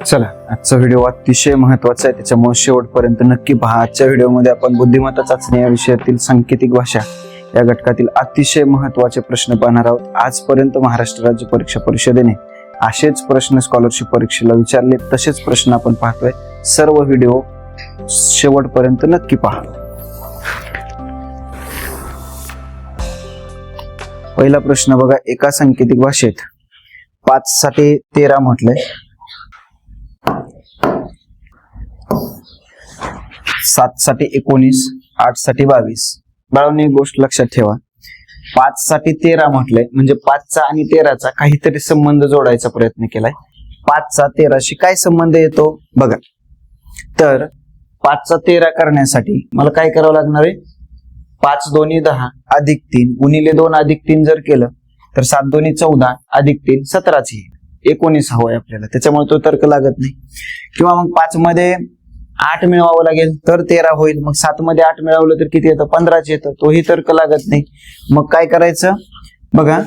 चला, आजचा व्हिडिओ अतिशय महत्वाचा आहे, त्याच्यामुळे शेवटपर्यंत नक्की पहा. आजच्या व्हिडिओमध्ये आपण बुद्धिमत्ता चाचणी या विषयातील सांकेतिक भाषा या घटकातील अतिशय महत्वाचे प्रश्न पाहणार आहोत. आजपर्यंत महाराष्ट्र राज्य परीक्षा परिषदेने असेच प्रश्न स्कॉलरशिप परीक्षेला विचारले, तसेच प्रश्न आपण पाहतोय. सर्व व्हिडिओ शेवटपर्यंत नक्की पहा. पहिला प्रश्न बघा, एका सांकेतिक भाषेत 5 साठी 13 म्हटलंय, 7 साठी 19, 8 साठी 22. बाळांनो, एक गोष्ट लक्षात ठेवा, 5 साठी 13 म्हटलंय म्हणजे 5चा आणि 13चा काहीतरी संबंध जोडायचा प्रयत्न केलाय. 5चा 13शी काय संबंध येतो बघा. तर 5चा 13 करण्यासाठी मला काय करावं लागणार आहे, 5 दोन्ही 10 अधिक 3 गुणिले 2 अधिक 3 जर केलं तर 7 दोन्ही 14 अधिक 3 17 19 हवंय आपल्याला, त्याच्यामुळे तो तर्क लागत नाही. किंवा मग 5 मध्ये 8 मिळवावं लागेल तर 13 होईल. मग 7 मध्ये 8 मिळवलं तर किती येतं, 15 येतं, तोही तर्क लागत नाही. मग काय करायचं बघा,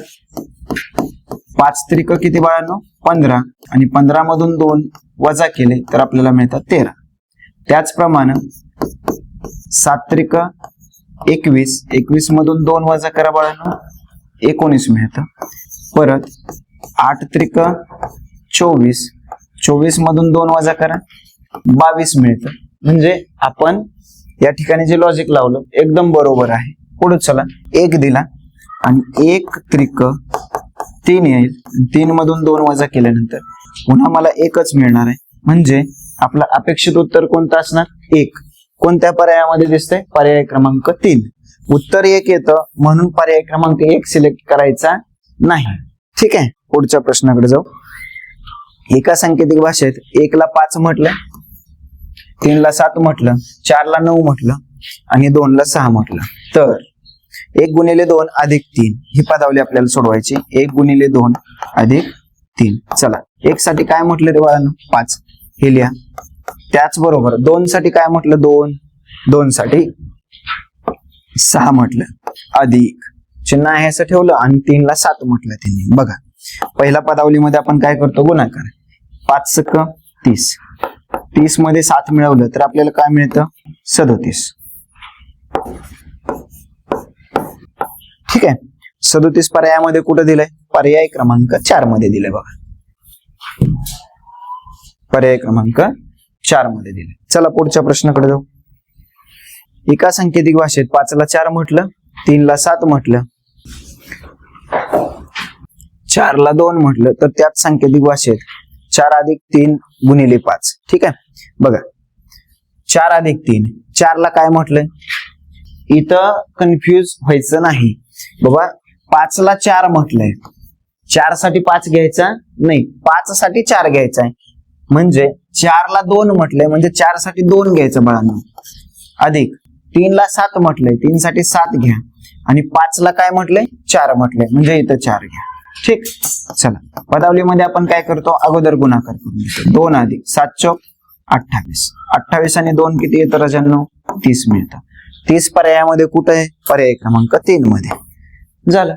5 त्रिक किती बाळांनो 15, आणि 15 मधून 2 वजा केले तर आपल्याला मिळतात 13. त्याचप्रमाणे 7 त्रिक 21, 21 मधून 2 वजा करा बाळांनो 19 मिळतं. परत 8 त्रिक 24, 24 मधून 2 वजा करा 22 मिळतं. म्हणजे आपण या ठिकाणी जे लॉजिक लावलं एकदम बरोबर आहे. पुढे चला, 1 दिला आणि 1 त्रिक 3 येईल, 3 मधून 2 वजा केल्यानंतर पुन्हा मला 1च मिळणार आहे. म्हणजे आपलं अपेक्षित उत्तर कोणतं असणार, 1. कोणत्या पर्यायामध्ये दिसतंय, पर्याय क्रमांक 3. उत्तर 1 येतं म्हणून पर्याय क्रमांक 1 सिलेक्ट करायचा नाही. ठीक आहे, पुढच्या प्रश्नाकडे जाऊ. एका सांकेतिक भाषेत 1 ला 5 म्हटलं, 3 ला 7 म्हटलं, 4 ला 9 म्हटलं आणि 2 ला 6 म्हटलं. तर 1 गुणिले 2 अधिक 3 ही पदावली आपल्याला सोडवायची. 1 गुणिले 2 अधिक 3. चला, 1 साठी काय म्हटलं रे बाळांनो 5, हे लिहा. त्याचबरोबर 2 साठी काय म्हटलं, 2 साठी 6 म्हटलं अधिक चिन्ह आहे असं ठेवलं आणि 3 ला 7 म्हटलं त्यांनी. बघा, पहिल्या पदावलीमध्ये आपण काय करतो, गुणाकार. 5 × 30, 30 मध्ये 7 मिळवलं तर आपल्याला काय मिळतं, 37. ठीक आहे, 37 पर्यायामध्ये कुठं दिलंय, पर्याय क्रमांक 4 मध्ये दिलंय. बघा, पर्याय क्रमांक 4 मध्ये दिले. चला पुढच्या प्रश्नाकडे जाऊ. एका सांकेतिक भाषेत 5 ला 4 म्हटलं, 3 ला 7 म्हटलं, 4 ला 2 म्हटलं, तर त्याच सांकेतिक भाषेत 4 अधिक 3 गुणिले 5. ठीक आहे, बघा 4 अधिक 3, 4 ला काय म्हटलंय, इथं कन्फ्यूज व्हायचं नाही बाबा. 5 ला 4 म्हटलंय, 4 साठी 5 घ्यायचा नाही, 5 साठी 4 घ्यायचा आहे. म्हणजे 4 ला 2 म्हटलंय म्हणजे 4 साठी 2 घ्यायचं बाळांनो, अधिक 3 ला 7 म्हटलंय, 3 साठी 7 घ्या, आणि 5 ला काय म्हटलंय, 4 म्हटलंय म्हणजे इथं 4 घ्या. ठीक, चला पदावलीमध्ये आपण काय करतो, अगोदर गुणाकार करून घेतो. 2 अधिक 7 चौक 28, 28 आणि 2 किती येतं राजांनो, 30 मिळतं. 30 पर्यायामध्ये कुठं आहे, पर्याय क्रमांक 3 मध्ये. झालं.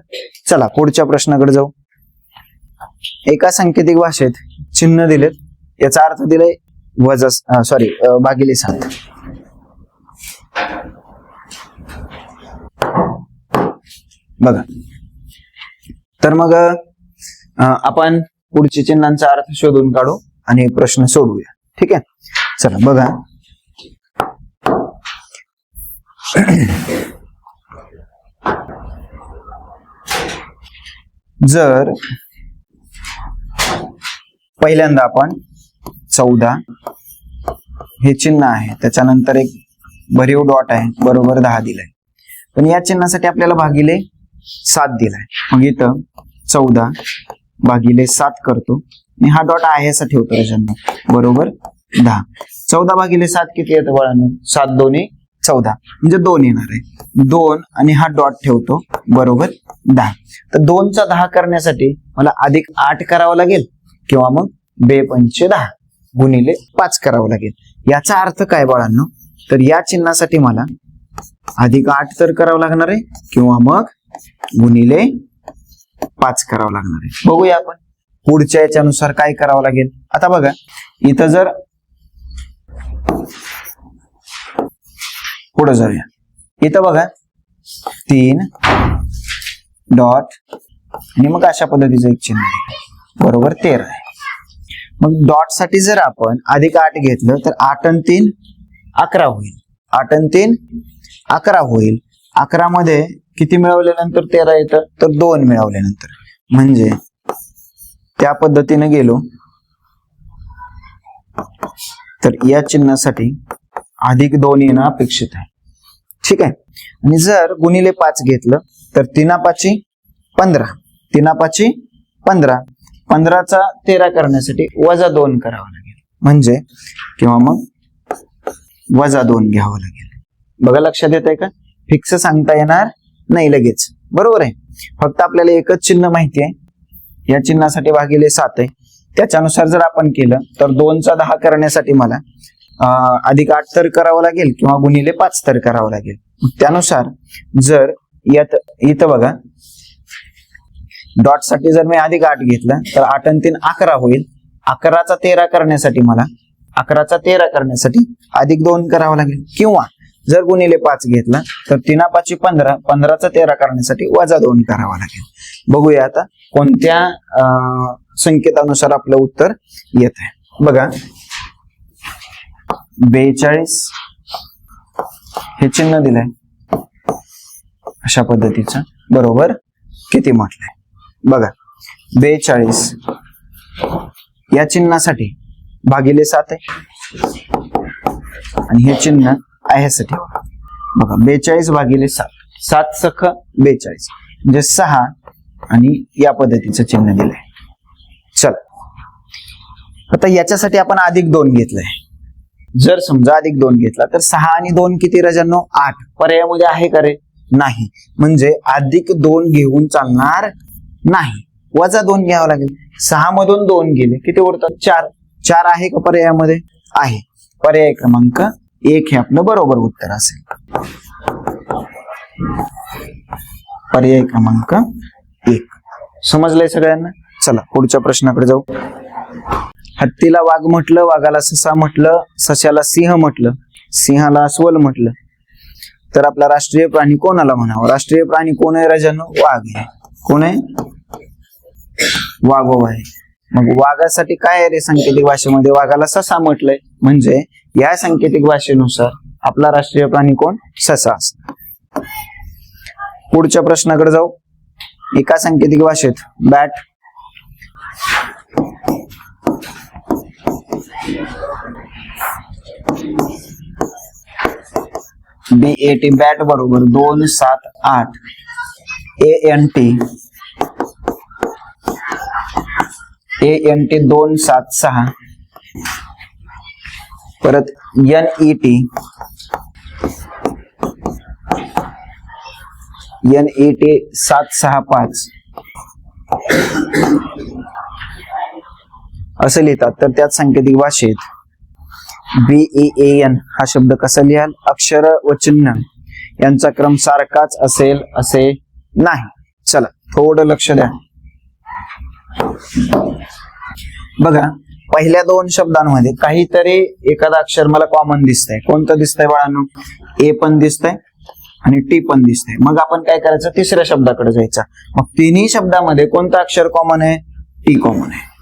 चला पुढच्या प्रश्नाकडे जाऊ. एका सांकेतिक भाषेत चिन्ह दिलेत, याचा अर्थ दिलाय भागिले 7. बघा, तर मग आपण पुढच्या चिन्हांचा अर्थ शोधून काढू आणि प्रश्न सोडवूया. ठीक आहे, चला बघा. जर पहिल्यांदा आपण 14 हे चिन्ह आहे, त्याच्यानंतर एक भरीव डॉट आहे, बरोबर 10 दिलाय, पण या चिन्हासाठी आपल्याला भागिले 7 दिलाय. मग इथं 14 भागिले 7 करतो आणि हा डॉट आहे असा ठेवतो राजांना, बरोबर 10. 14 भागिले 7 किती येतं बाळांनो, 7 दोन्ही 14 म्हणजे 2 येणार आहे. 2 आणि हा डॉट ठेवतो, बरोबर 10. तर 2 चा 10 करण्यासाठी मला अधिक 8 करावं लागेल किंवा मग 2 पंचे 10 गुणिले 5 करावं लागेल. याचा अर्थ काय बाळांनो, तर या चिन्हासाठी मला अधिक 8 तर करावं लागणार आहे किंवा मग गुणिले 5 करावं लागणार आहे. बघूया आपण पुढच्या याच्यानुसार काय करावं लागेल. आता बघा इथं जर पुढे जाऊया. इथं बघा 3 डॉट आणि मग अशा पद्धतीचं एक चिन्ह आहे, बरोबर 13 आहे. मग डॉट साठी जर आपण अधिक 8 घेतलं तर 8 आणि 3 11 होईल. 8 आणि 3 11 होईल. 11 मध्ये किती मिळवल्यानंतर 13 येतं तर 2 मिळवल्यानंतर, म्हणजे त्या पद्धतीने गेलो तर या चिन्हासाठी अधिक 2 येणं अपेक्षित आहे. ठीक आहे. आणि जर गुणिले 5 घेतलं तर 3×5 15, 3×5 15, 15चा 13 करण्यासाठी -2 करावं लागेल, म्हणजे किंवा मग -2 घ्यावं लागेल. बघा लक्षात येत आहे का? फिक्स सांगता येणार नाही लगेच, बरोबर आहे. फक्त आपल्याला एकच चिन्ह माहिती आहे, या चिन्हासाठी भागिले 7 आहे. त्याच्यानुसार जर आपण केलं तर 2चा 10 करण्यासाठी मला अधिक 8 तर करावं लागेल किंवा गुणिले 5 तर करावं लागेल. त्यानुसार जर यात इथं बघा डॉट साठी जर मी अधिक 8 घेतलं तर 8 आणि 3 11 होईल. 11चा 13 करण्यासाठी मला 11चा 13 करण्यासाठी अधिक 2 करावं लागेल, किंवा जर गुणिले 5 घेतला तर 3×5 15, 15चा 13 करण्यासाठी -2 करावं लागेल. बघूया आता कोणत्या संकेतानुसार आपलं उत्तर येत आहे. बघा 42 हे चिन्ह दिलंय अशा पद्धतीचं, बरोबर किती म्हटलंय बघा 42 या चिन्हासाठी भागिले 7 आहे आणि हे चिन्ह आहे साठी बघा 42 भागिले 7, 7 सख 42 म्हणजे 6 आणि या पद्धतीचं चिन्ह दिलंय. चला आता याच्यासाठी आपण अधिक 2 घेतलंय. जर समजा अधिक 2 घेतला तर 6 आणि 2 किती राजांनो 8, पर्यायामध्ये आहे का रे? नाही, म्हणजे अधिक 2 घेऊन चालणार नाही, -2 घ्यावं लागेल. 6 मधून 2 गेले किती उरतात 4, 4 आहे का पर्यायामध्ये? आहे. पर्याय क्रमांक 1 हे आपलं बरोबर उत्तर असेल. पर्याय क्रमांक 1 समजलंय सगळ्यांना. चला पुढच्या प्रश्नाकडे जाऊ. हत्तीला वाघ म्हटलं, वाघाला ससा म्हटलं, सश्याला सिंह म्हटलं, सिंहाला अस्वल म्हटलं, तर आपला राष्ट्रीय प्राणी कोणाला म्हणावं? राष्ट्रीय प्राणी कोण आहे राजांनो? वाघ आहे. कोण आहे? वाघोबा आहे. मग वाघासाठी काय आहे रे सांकेतिक भाषेमध्ये? वाघाला ससा म्हटलंय, म्हणजे या सांकेतिक भाषेनुसार आपला राष्ट्रीय प्राणी कोण? ससा असणार. पुढच्या प्रश्नाकडे जाऊ. एका सांकेतिक भाषेत बॅट, BAT बॅट बरोबर 2 7 8, ANT 2 7 6, परत NET 7 6 5 असं लिहितात. तर त्यात सांकेतिक भाषेत BEAN हा शब्द कसा लिहाल? अक्षर व चिन्ह यांचा क्रम सारखाच असेल असे नाही. चला थोडं लक्ष द्या. बघा पहिल्या 2 शब्दांमध्ये काहीतरी एखादा अक्षर मला कॉमन दिसतंय. कोणतं दिसतंय बाळांनो? A पण दिसतंय आणि T पण दिसतंय. मग आपण काय करायचं? तिसऱ्या शब्दाकडे जायचं. मग तिन्ही शब्दामध्ये कोणतं अक्षर कॉमन आहे? T कॉमन आहे.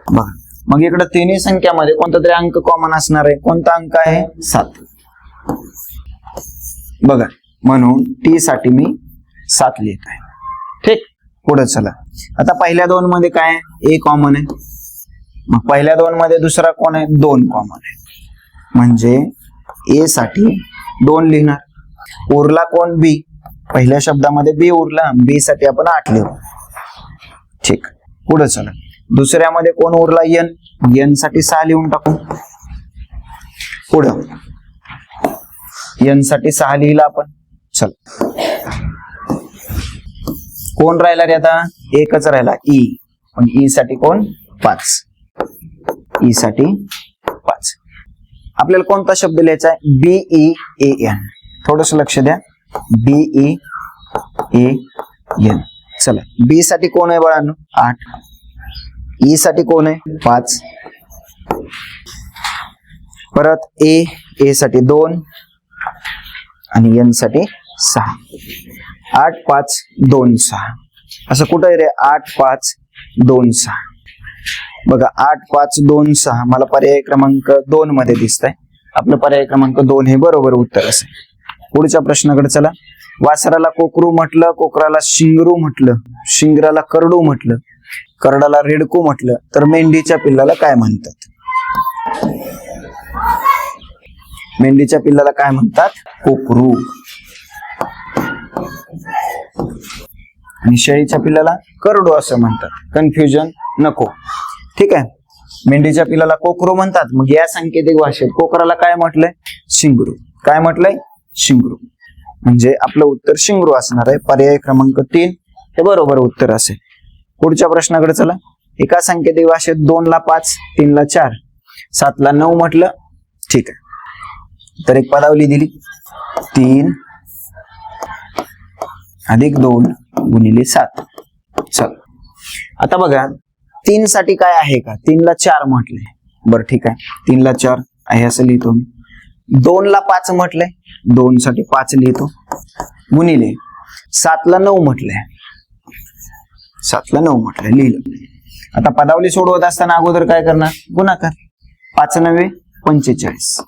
बघा मग इकडे तिन्ही संख्यामध्ये कोणता तरी अंक कॉमन असणार आहे. कोणता अंक आहे? 7. बघा म्हणून T साठी मी 7 लिहित आहे. ठीक, पुढे चला. आता पहिल्या 2 मध्ये काय आहे? A कॉमन आहे. मग पहिल्या 2 मध्ये दुसरा कोण आहे? 2 कॉमन आहे, म्हणजे A साठी 2 लिहिणार. उरला कोण? B. पहिल्या शब्दामध्ये B उरला, B साठी आपण 8 लिहू. ठीक, पुढे चला. दुसऱ्यामध्ये कोण उरला? N. N साठी 6 लिहून टाकू. पुढं N साठी 6 लिहिला आपण. चल कोण राहिला रे आता? एकच राहिला E. पण E साठी कोण? 5. E साठी 5. आपल्याला कोणता शब्द लिहायचा आहे? BEAN. थोडस लक्ष द्या. BEAN. चला, बी साठी कोण आहे बाळांनो? 8. ई साठी कोण आहे? 5. परत ए साठी 2 आणि एन साठी 6. 8 5 2 6. असं कुठं आहे रे? 8 5 2 6. बघा 8 5 2 6 मला पर्याय क्रमांक 2 मध्ये दिसतंय. आपलं पर्याय क्रमांक 2 हे बरोबर उत्तर असेल. पुढच्या प्रश्नाकडे चला. वासराला कोकरू म्हटलं, कोकराला शिंगरू म्हटलं, शिंगराला करडू म्हटलं, करडाला रेडकू म्हटलं, तर मेंढीच्या पिल्लाला काय म्हणतात? मेंढीच्या पिल्लाला काय म्हणतात? कोकरू. आणि शेळीच्या पिल्लाला करडू असं म्हणतात. कन्फ्युजन नको. ठीक आहे. मेंढीच्या पिल्लाला कोकरू म्हणतात. मग या सांकेतिक भाषेत कोकराला काय म्हटलंय? शिंगरू. काय म्हटलंय? शिंगरू. म्हणजे आपलं उत्तर शिंगरू असणार आहे. पर्याय क्रमांक 3 हे बरोबर उत्तर असेल. पुढच्या प्रश्नाकडे चला. एका सांकेतिक भाषेत 2 ला 5, 3 ला 4, 7 ला 9 म्हटलं. ठीक आहे. तर एक पदावली दिली. 3 अधिक 2 गुणिले 7. चल, आता बघा 3 साठी काय आहे का? 3 ला 4 म्हटले. बरं ठीक आहे. 3 ला 4 आहे असं लिहितो मी. 2 ला 5 म्हटलंय. 2 साठी 5 लिहितो. गुणिले 7 ला 9 म्हटलंय. 7 ला 9 म्हटलंय. लिहिलं. आता पदावली सोडवत असताना अगोदर काय करणार? गुणाकार. 5 9 45.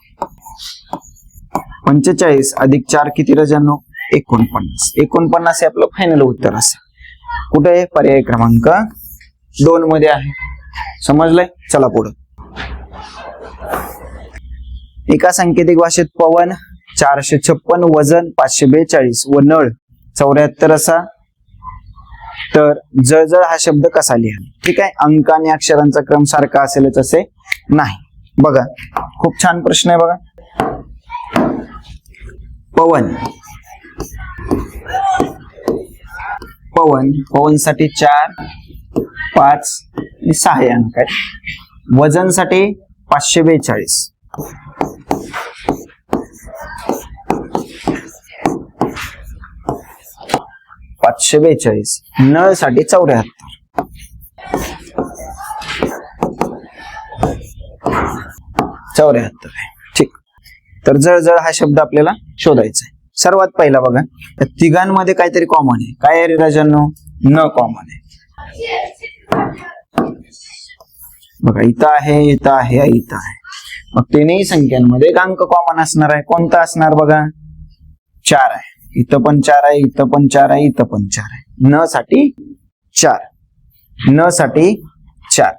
45 अधिक 4 किती रजांनो? 49. 49 हे आपलं फायनल उत्तर असेल. कुठे आहे? पर्याय क्रमांक 2 मध्ये आहे. समजलंय? चला पुढे. एका सांकेतिक भाषेत पवन 456, वजन 542 व नळ 74 असा, तर जळजळ हा शब्द कसा लिहा? ठीक आहे. अंक आणि अक्षरांचा क्रम सारखा असेलच असे नाही. बघा खूप छान प्रश्न आहे. बघा पवन पवन साठी 4 5 आणि 6 अंक आहेत. वजन साठी 542, नळ साठी 74. ठीक. तर जळजळ हा शब्द आपल्याला शोधायचा आहे. सर्वात पहिला बघा, त्या तिघांमध्ये काहीतरी कॉमन आहे. काय आहे रे राजांनो? न कॉमन आहे. बघा इथं आहे, इथं आहे, इथं आहे. मग तिन्ही संख्यांमध्ये एक अंक कॉमन असणार आहे. कोणता असणार? बघा 4 आहे. इथं पण 4 आहे, इथं पण 4 आहे, इथं पण 4 आहे. न साठी 4. न साठी 4.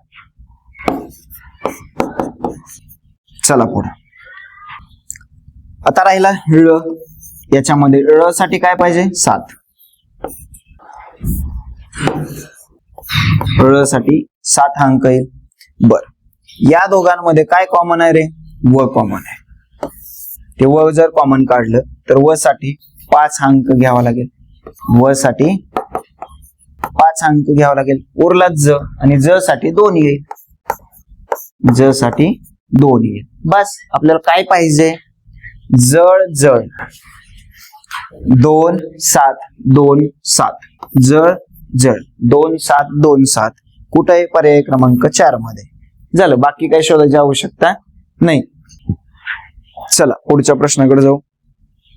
चला पुढे. आता राहिला ळ. याच्यामध्ये ळ साठी काय पाहिजे? 7. ळ साठी 7 अंक येईल. बर, या दोघांमध्ये काय कॉमन आहे रे? व कॉमन आहे. ते व जर कॉमन काढलं तर व साठी 5 अंक घ्यावा लागेल. व साठी 5 अंक घ्यावा लागेल. उरला ज, आणि ज साठी 2 येईल. ज साठी 2 येईल. बस आपल्याला काय पाहिजे? जळ जळ 2 7 2 7. जळ जळ 2 7 2 7. कुठे आहे? पर्याय क्रमांक 4 मध्ये. झालं. बाकी काही शोधायची आवश्यकता नाही. चला पुढच्या प्रश्नाकडे जाऊ.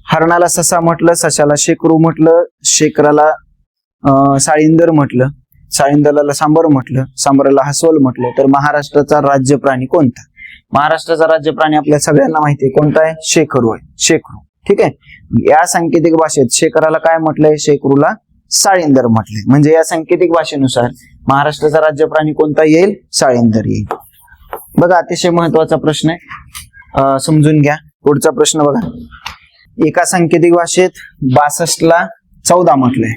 हरणाला ससा म्हटलं, सशाला शेकरू म्हटलं, शेकराला साळींदर म्हटलं, साळींदराला सांबर म्हटलं, सांबराला हसवल म्हटलं, तर महाराष्ट्राचा राज्य प्राणी कोणता? महाराष्ट्राचा राज्य प्राणी आपल्या सगळ्यांना माहिती आहे. कोणता आहे? शेकरू आहे. शेकरू. ठीक आहे. या सांकेतिक भाषेत शेकराला काय म्हटलंय? शेकरूला साळींदर म्हटले. म्हणजे या सांकेतिक भाषेनुसार महाराष्ट्राचा राज्य प्राणी कोणता येईल? साळींदर येईल. बघा अतिशय महत्वाचा प्रश्न आहे. समजून घ्या. पुढचा प्रश्न बघा. एका सांकेतिक भाषेत 62 ला 14 म्हटलंय.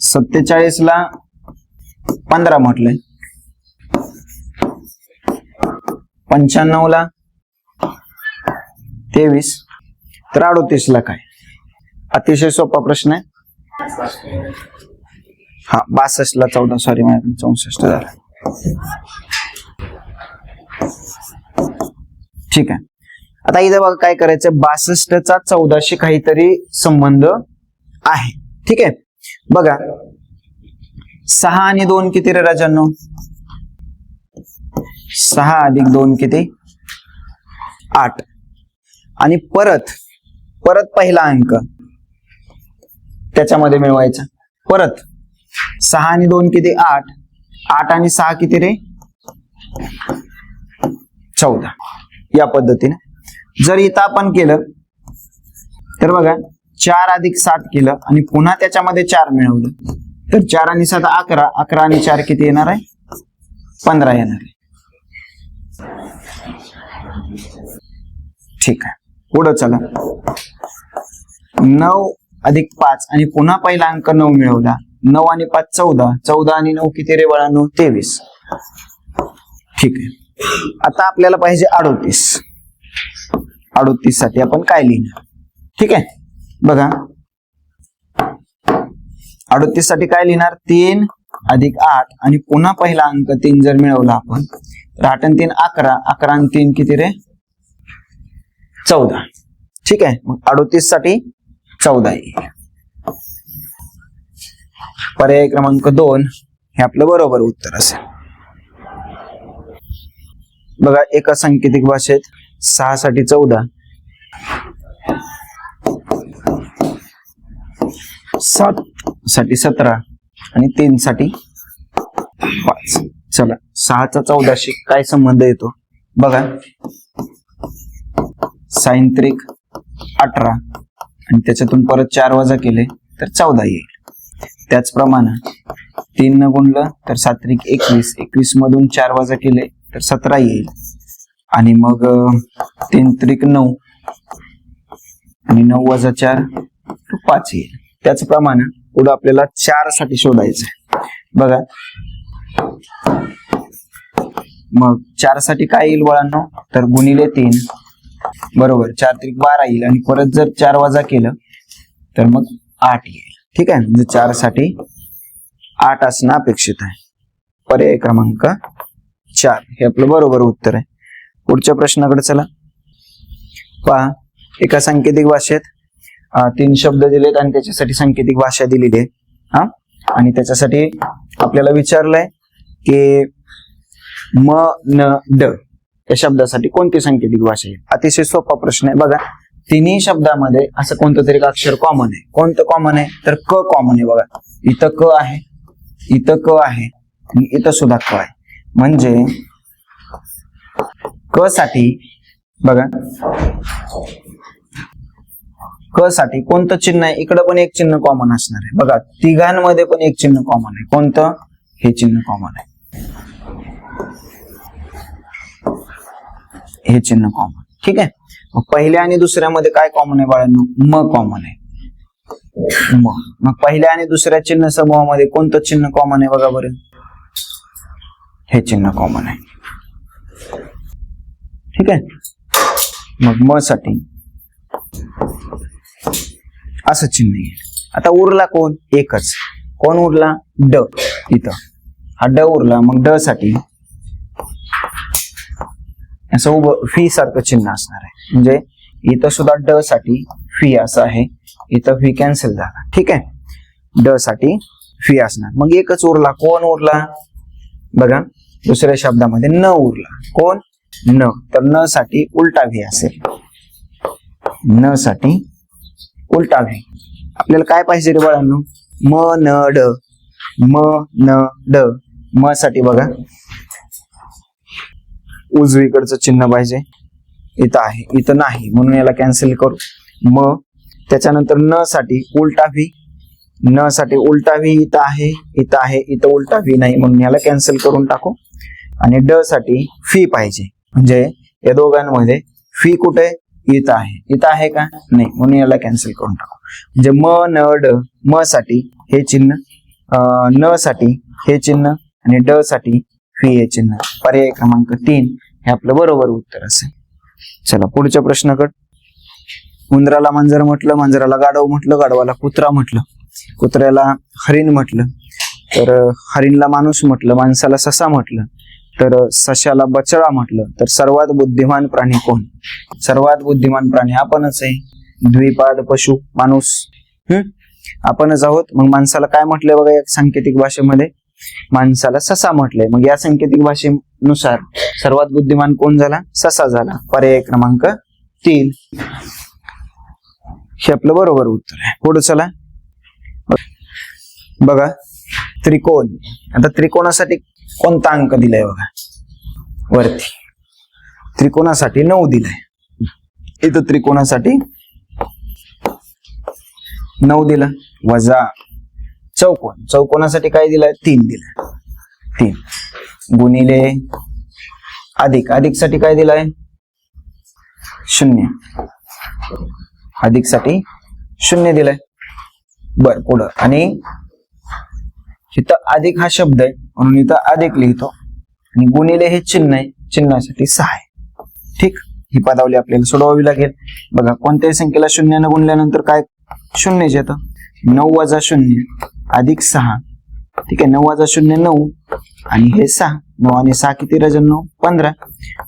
47 ला 15 म्हटलंय. 95 ला 23. तर 38 ला काय? अतिशय सोपा प्रश्न आहे. हा 62 ला 14, सॉरी माझ्याकडे 64 झाला. ठीक आहे. आता इथे बघा काय करायचं, 62चा 14शी काहीतरी संबंध आहे. ठीक आहे. बघा 6 आणि 2 किती रे राजांनो? 6 अधिक 2 किती? 8. आणि परत पहिला अंक त्याच्यामध्ये मिळवायचा. परत 6 आणि 2 किती? 8. 8 आणि 6 किती रे? 14. या पद्धतीने जर इथं आपण केलं तर बघा 4 अधिक 7 केलं आणि पुन्हा त्याच्यामध्ये 4 मिळवलं तर 4 आणि 7 11. 11 आणि 4 किती येणार आहे? 15 येणार आहे. ठीक आहे. पुढं चला. 9 अधिक 5 आणि पुन्हा पहिला अंक 9 मिळवला. 9 आणि 5 14. 14 आणि 9 किती रे बाळांनो? 23. ठीक आहे. आता आपल्याला पाहिजे 38. 38 साठी आपण काय लिहिणार? ठीक आहे. बघा 38 साठी काय लिहिणार? 3 अधिक 8 आणि पुन्हा पहिला अंक 3 जर मिळवला आपण तर 8 आणि 3 11. 11 आणि 3 किती रे? 14. ठीक आहे. मग 38 साठी 14 येईल. पर्याय क्रमांक 2 हे आपलं बरोबर उत्तर असेल. बघा एका सांकेतिक भाषेत 6 साठी 14, 7 साठी 17 आणि 3 साठी 5. चला 6चा 14शी काय संबंध येतो बघा. साइन त्रिक 18 आणि त्याच्यातून परत 4 वजा केले तर 14 येईल. त्याचप्रमाणे 3 न गुणलं तर 7 त्रिक 21. 21 मधून 4 वजा केले तर 17 येईल. आणि मग 3 त्रिक 9 आणि 9 वजा 4 तर 5 येईल. त्याचप्रमाणे पुढे आपल्याला 4 साठी शोधायचं आहे. बघा मग 4 साठी काय येईल बाळांनो? तर गुणिले 3 बरोबर 4 त्रिक 12 येईल आणि परत जर 4 वजा केलं तर मग 8 येईल. ठीक आहे. म्हणजे 4 साठी 8 असणं अपेक्षित आहे. पर्याय क्रमांक 4 हे आपलं बरोबर उत्तर आहे. पुढच्या प्रश्नाकडे चला. पहा एका सांकेतिक भाषेत 3 शब्द दिलेत आणि त्याच्यासाठी सांकेतिक भाषा दिलेली आहे. आणि त्याच्यासाठी आपल्याला विचारलंय की म न ड या शब्दासाठी कोणती सांकेतिक भाषा आहे. अतिशय सोपा प्रश्न आहे. बघा तिन्ही शब्दामध्ये असं कोणतं तरी अक्षर कॉमन आहे. कोणतं कॉमन आहे? तर क कॉमन आहे. बघा इथं क आहे, इथं क आहे आणि इथं सुद्धा क आहे. म्हणजे क साठी बघा क साठी कोणतं चिन्ह आहे? इकडं पण एक चिन्ह कॉमन असणार आहे. बघा तिघांमध्ये पण एक चिन्ह कॉमन आहे. कोणतं? हे चिन्ह कॉमन आहे. हे चिन्ह कॉमन. ठीक आहे. मग पहिल्या आणि दुसऱ्यामध्ये काय कॉमन आहे बाळांनो? म कॉमन आहे. मग पहिल्या आणि दुसऱ्या चिन्ह समूहामध्ये कोणतं चिन्ह कॉमन आहे? बघा बरं हे चिन्ह कॉमन आहे. ठीक आहे. मग म साठी असं चिन्ह येईल. आता उरला कोण? एकच. कोण उरला? ड. इथं हा ड उरला. मग ड साठी असं उभं फी सारखं चिन्ह असणार आहे. म्हणजे इथं सुद्धा ड साठी फी असं आहे. इथं फी कॅन्सल झाला. ठीक आहे. ड साठी फी असणार. मग एकच उरला. कोण उरला? बघा दुसऱ्या शब्दामध्ये न उरला. कोण? न. तर न साठी उलटा व्ही असेल. न साठी उलटा व्ही. आपल्याला काय पाहिजे रे बाळांनो? म न ड. म न ड. म साठी बघा उजवीकडचं चिन्ह पाहिजे. इथं आहे, इथं नाही म्हणून याला कॅन्सल करू. म त्याच्यानंतर न साठी उलटा व्ही. न साठी उलटा व्ही इथं आहे, इथं आहे, इथं उलटा व्ही नाही म्हणून याला कॅन्सल करून टाकू. आणि ड साठी फी पाहिजे. म्हणजे या दोघांमध्ये फी कुठे? इथं आहे. इथं आहे का? नाही म्हणून याला कॅन्सल करून टाकू. म्हणजे म न ड. म साठी हे चिन्ह, न साठी हे चिन्ह आणि ड साठी फी हे चिन्ह. पर्याय क्रमांक 3 हे आपलं बरोबर उत्तर असेल. चला पुढच्या प्रश्नाकडे. उंदराला मांजर म्हटलं, मांजराला गाढव म्हटलं, गाढवाला कुत्रा म्हटलं, कुत्र्याला हरिण म्हटलं, तर हरिणला माणूस म्हटलं, माणसाला ससा म्हटलं, तर सशाला बचळा म्हटलं तर सर्वात बुद्धिमान प्राणी कोण? सर्वात बुद्धिमान प्राणी आपणच आहे. द्विपाद पशु माणूस आपणच आहोत. मग माणसाला काय म्हटलंय बघा या सांकेतिक भाषेमध्ये? माणसाला ससा म्हटलंय. मग या सांकेतिक भाषेनुसार सर्वात बुद्धिमान कोण झाला? ससा झाला. पर्याय क्रमांक 3 हे आपलं बरोबर उत्तर आहे. पुढे चला बघा त्रिकोण. आता त्रिकोणासाठी कोणता अंक दिलाय बघा वरती? त्रिकोणासाठी 9 दिलाय. इथं त्रिकोणासाठी 9 दिला. वजा चौकोन. चौकोनासाठी काय दिलाय? 3 दिलाय. 3 गुणिले अधिक. अधिक साठी काय दिलाय? 0. अधिक साठी 0 दिलाय. बर पुढं. आणि इथं अधिक हा शब्द आहे म्हणून इथं अधिक लिहितो. आणि गुणिले हे चिन्ह आहे. चिन्हासाठी 6 आहे. ठीक. ही पदावली आपल्याला सोडवावी लागेल. बघा कोणत्याही संख्येला 0 ने गुणल्यानंतर काय 0 येतं. 9 वजा 0 अधिक 6. ठीक आहे. 9 वजा 0 9 आणि हे 6. 9 आणि 6 किती राजन? 9 15.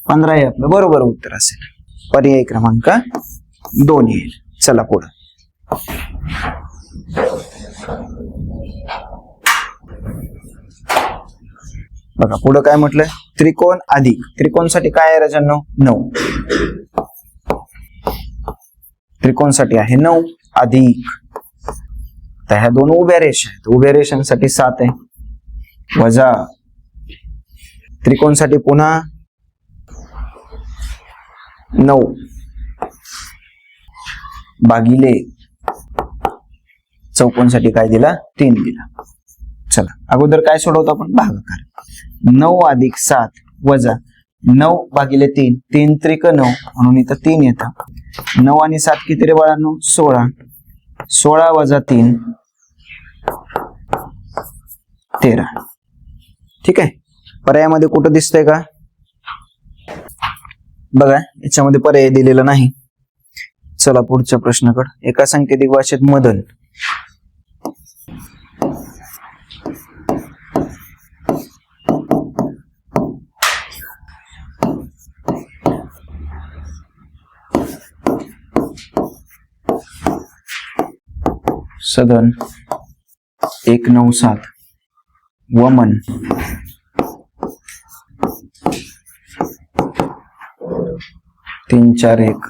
15 हे आपलं बरोबर उत्तर असेल. पर्याय क्रमांक 2 येईल. चला पुढे बघा. पुढे काय म्हटलंय? त्रिकोण अधिक. त्रिकोणसाठी काय आहे राजांनो? 9. त्रिकोणसाठी आहे 9 अधिक. तर ह्या दोन उभ्या रेषा आहेत. उभ्या रेषांसाठी 7 आहे. वजा त्रिकोणसाठी पुन्हा 9 भागिले चौकोनसाठी काय दिला? 3 दिला. चला अगोदर काय सोडवतो आपण? भागाकार. 9 अधिक 7 वजा 9 भागिले 3. 3 त्रिक 9 म्हणून इथं 3 येतं. 9 आणि 7 किती रे बाळांनो? 16. 16 वजा 3 13. ठीक आहे. पर्यायामध्ये कुठं दिसतंय का? बघा याच्यामध्ये पर्याय दिलेला नाही. चला पुढच्या प्रश्नाकडे. एका सांकेतिक भाषेत मदन सदन 197 वमन 341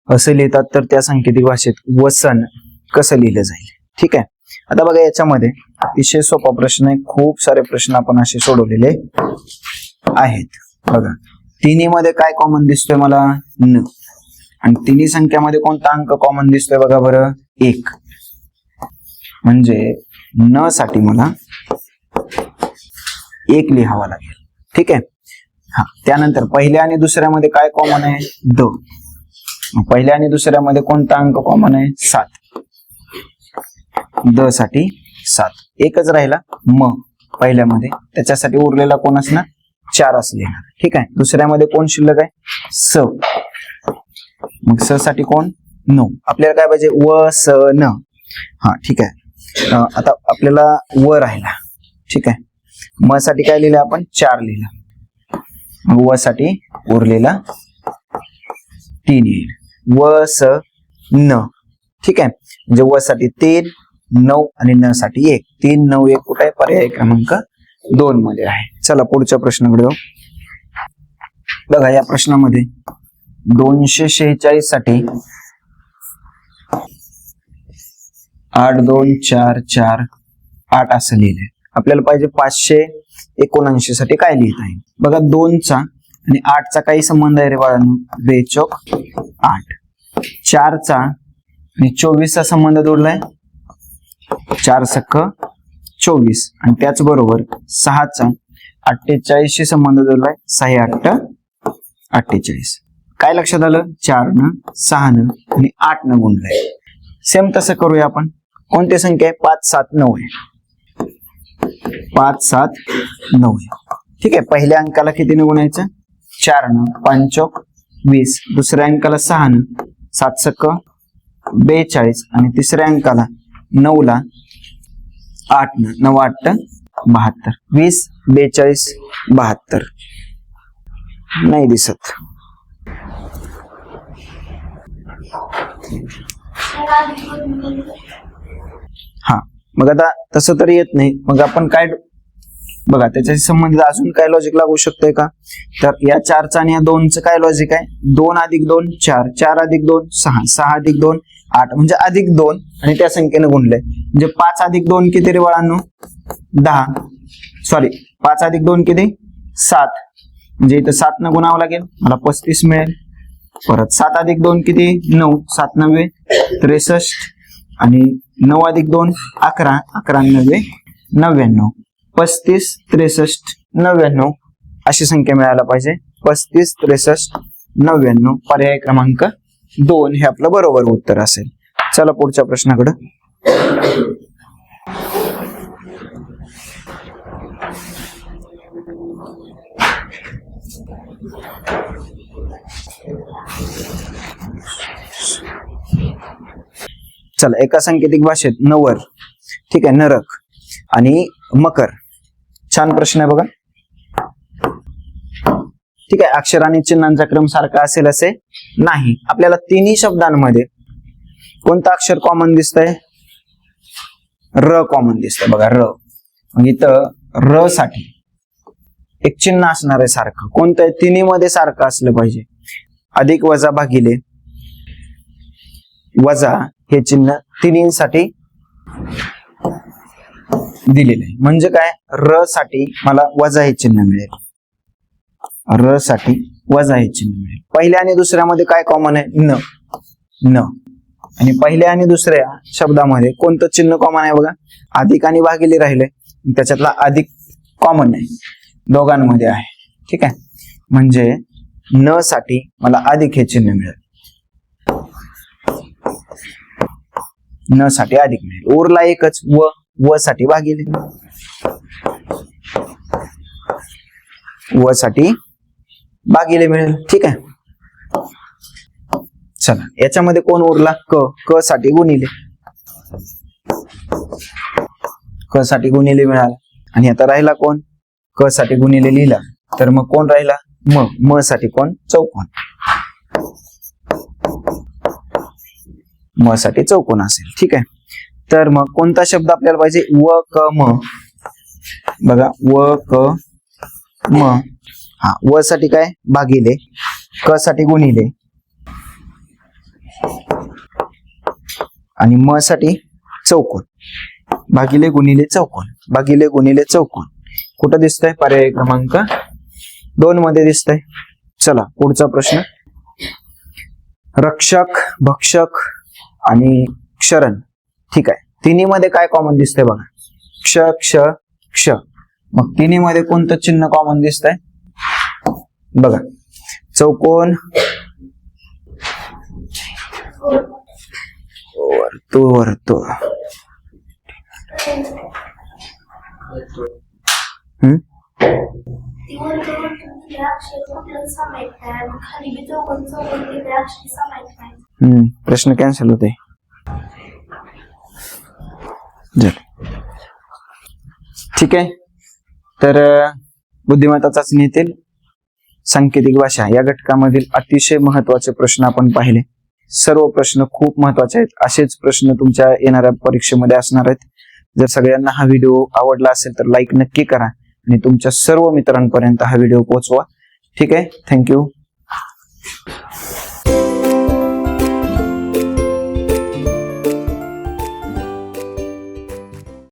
असं लिहितात तर त्या सांकेतिक भाषेत वसन कसं लिहिलं जाईल? ठीक आहे. आता बघा याच्यामध्ये अतिशय सोपा प्रश्न आहे. खूप सारे प्रश्न आपण असे सोडवलेले आहेत. बघा तिन्ही मध्ये काय कॉमन दिसतोय मला? न. आणि तिन्ही संख्यामध्ये कोणता अंक कॉमन दिसतोय बघा बरं? 1. म्हणजे न साठी मला 1 लिहावा लागेल. ठीक आहे. हा त्यानंतर पहिल्या आणि दुसऱ्यामध्ये काय कॉमन आहे? द. पहिल्या आणि दुसऱ्यामध्ये कोणता अंक कॉमन आहे? 7. द साठी 7. एकच राहिला म पहिल्यामध्ये. त्याच्यासाठी उरलेला कोण असणार? 4 असले. ठीक आहे. दुसऱ्यामध्ये कोण शिल्लक आहे? स. मग स साठी कोण? 9. आपल्याला काय पाहिजे? व स न. हा ठीक आहे. आता आपल्याला व राहिला. ठीक आहे. म साठी काय लिहिलं आपण? 4 लिहिलं. मग व साठी उरलेला 3 येईल. व स न. ठीक आहे. म्हणजे व साठी 3 9 आणि न साठी 1. 3 9 1 कुठे आहे? पर्याय क्रमांक 2 मध्ये आहे. चला पुढच्या प्रश्नाकडे जाऊ. बघा या प्रश्नामध्ये 246 साठी 8 2 4 4 8 असं लिहिलंय. आपल्याला पाहिजे 579 साठी काय लिहित आहे? बघा 2 चा आणि 8 चा काही संबंध आहे रे बाळांनो? 2 चौक 8. 4 चा आणि 24 चा संबंध जोडलाय. 4 सख 24 आणि त्याचबरोबर 6 चा 48 शी संबंध जोडलाय. 6 8 48. काय लक्षात आलं? 4 न 6 न आणि 8 न गुणलंय. सेम तसं करूया आपण. कोणती संख्या आहे? 5 7 9 आहे. 5 7 9 आहे. ठीक आहे. पहिल्या अंकाला कितीने गुणायचं? 4 न. 5 चौक 20. दुसऱ्या अंकाला 6 न. 7 सक 42 आणि तिसऱ्या अंकाला 9 ला 8 न. 9 8 72. 20, 42, 72. नाही दिसत. हा, मग आता तसं तर येत नाही. मग आपण काय बघा त्याच्याशी संबंधित अजून काय लॉजिक लागू शकतंय का? तर या 4चं आणि या 2चं काय लॉजिक आहे? 2 + 2 4, 4 + 2 6, 6 + 2 8, म्हणजे +2 आणि त्या संख्येने गुणलंय. म्हणजे 5 + 2 किती रे बाळांनो? 10. सॉरी, 5 + 2 किती? 7. म्हणजे इथं 7 न गुणावं लागेल, मला 35 मिळेल. परत 7 + 2 किती? 9. 7 × 9 63 आणि 9 + 2 11. 11 × 9 99. 35, 63, 99 अशी संख्या मिळायला पाहिजे. 35, 63, 99 पर्याय क्रमांक 2 हे आपलं बरोबर उत्तर असेल. चला पुढच्या प्रश्नाकडे. चला, एका सांकेतिक भाषेत नवर, ठीक आहे, नरक आणि मकर. छान प्रश्न आहे बघा. ठीक आहे, अक्षर आणि चिन्हांचा क्रम सारखा असेल असे नाही. आपल्याला तिन्ही शब्दांमध्ये कोणतं अक्षर कॉमन दिसतंय? र कॉमन दिसतंय बघा, र. मग इथं र साठी एक चिन्ह असणार आहे सारखं. कोणतं आहे? तिन्ही मध्ये सारखं असलं पाहिजे. अधिक वजा भागिले वजा हे चिन्ह तिन्हींसाठी दिलेलं आहे. म्हणजे काय? र साठी मला वजा हे चिन्ह मिळेल. र साठी वजा हे चिन्ह मिळेल. पहिल्या आणि दुसऱ्यामध्ये काय कॉमन आहे? न. न. आणि पहिल्या आणि दुसऱ्या शब्दामध्ये कोणतं चिन्ह कॉमन आहे बघा? अधिक आणि भागिले राहिले, त्याच्यातला अधिक कॉमन आहे, दोघांमध्ये आहे. ठीक आहे, म्हणजे न साठी मला अधिक हे चिन्ह मिळेल. न साठी अधिक मिळेल. उरला एकच व. व साठी भागिले. व साठी भागिले मिळेल. ठीक आहे, चला याच्यामध्ये कोण उरला? क. क साठी गुणिले. क साठी गुणिले मिळाला. आणि आता राहिला कोण? क साठी गुणिले लिहिला, तर मग कोण राहिला? म. म साठी कोण? चौकोन. म साठी चौकोन असेल. ठीक आहे, तर मग कोणता शब्द आपल्याला पाहिजे? व क म. बघा, व क म. हा, व साठी काय? भागिले. क साठी गुणिले आणि म साठी चौकोन. भागिले गुणिले चौकोन. भागिले गुणिले चौकोन कुठं दिसतंय? पर्याय क्रमांक 2 मध्ये दिसतंय. चला पुढचा प्रश्न. रक्षक, भक्षक आणि क्षरण. ठीक आहे, तिन्ही मध्ये काय कॉमन दिसतंय बघा? क्ष, क्ष, क्ष. मग तिन्ही मध्ये कोणतं चिन्ह कॉमन दिसतंय बघा? चौकोन, वर्तुळ, वर्तुळ. प्रश्न कॅन्सल होते. ठीक आहे, तर बुद्धिमत्ता चाचणीतील सांकेतिक भाषा या घटकामधील अतिशय महत्वाचे प्रश्न आपण पाहिले. सर्व प्रश्न खूप महत्वाचे आहेत. असेच प्रश्न तुमच्या येणाऱ्या परीक्षेमध्ये असणार आहेत. जर सगळ्यांना हा व्हिडिओ आवडला असेल तर लाईक नक्की करा आणि तुमच्या सर्व मित्रांपर्यंत हा व्हिडिओ पोहोचवा. ठीक आहे, थँक्यू.